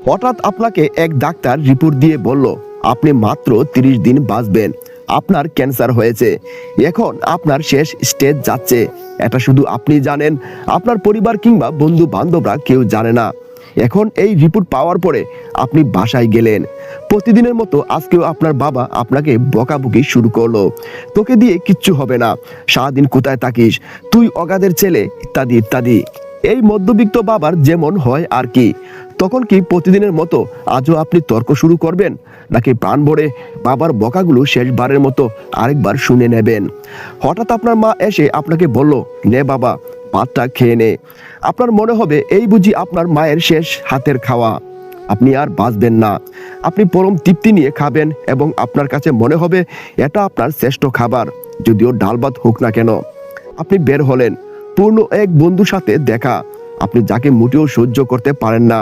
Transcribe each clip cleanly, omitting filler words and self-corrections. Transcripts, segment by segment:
হঠাৎ আপনাকে এক ডাক্তার রিপোর্ট দিয়ে বলল আপনি মাত্র 30 দিন বাঁচবেন, আপনার ক্যান্সার হয়েছে, এখন আপনার শেষ স্টেজ যাচ্ছে। এটা শুধু আপনি জানেন, আপনার পরিবার কিংবা বন্ধু বান্ধবরা কেউ জানে না। এখন এই রিপোর্ট পাওয়ার পরে আপনি বাসায় গেলেন। প্রতিদিনের মতো আজকেও আপনার বাবা আপনাকে বকাবকি শুরু করলো, তোকে দিয়ে কিচ্ছু হবে না, সারাদিন কোথায় থাকিস, তুই অগাধের ছেলে, ইত্যাদি ইত্যাদি। এই মধ্যবিত্ত বাবার যেমন হয় আর কি। তখন কি প্রতিদিনের মতো আজও আপনি তর্ক শুরু করবেন, নাকি প্রাণ ভরে বাবার বকাগুলো শেষবারের মতো আরেকবার শুনে নেবেন? হঠাৎ আপনার মা এসে আপনাকে বলল, নে বাবা, ভাতটা খেয়ে নে। আপনার মনে হবে এই বুঝি আপনার মায়ের শেষ হাতের খাওয়া। আপনি আর বাঁচবেন না। আপনি পরম তৃপ্তি নিয়ে খাবেন এবং আপনার কাছে মনে হবে এটা আপনার শ্রেষ্ঠ খাবার, যদিও ডাল ভাত হোক না কেন। আপনি বের হলেন, পূর্ণ এক বন্ধুর সাথে দেখা, আপনি যাকে মোটেও সহ্য করতে পারেন না,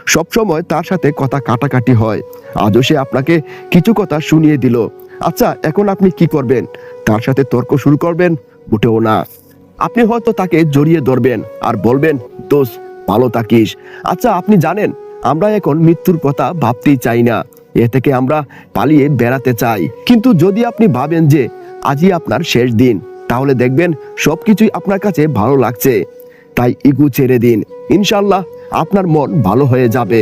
সবসময় তার সাথে কথা কাটাকাটি হয়, আজও সে আপনাকে কিছু কথা শুনিয়ে দিল। আচ্ছা, এখন আপনি কি করবেন? তার সাথে তর্ক শুরু করবেন? মোটেও না। আপনি হয়তো তাকে জড়িয়ে ধরবেন আর বলবেন, দোষ, ভালো থাকিস। আচ্ছা, আপনি জানেন আমরা এখন মৃত্যুর কথা ভাবতেই চাই না, এ থেকে আমরা পালিয়ে বেড়াতে চাই। কিন্তু যদি আপনি ভাবেন যে আজই আপনার শেষ দিন, তাহলে দেখবেন সবকিছুই আপনার কাছে ভালো লাগছে। তাই ইগো ছেড়ে দিন, ইনশাল্লাহ আপনার মন ভালো হয়ে যাবে।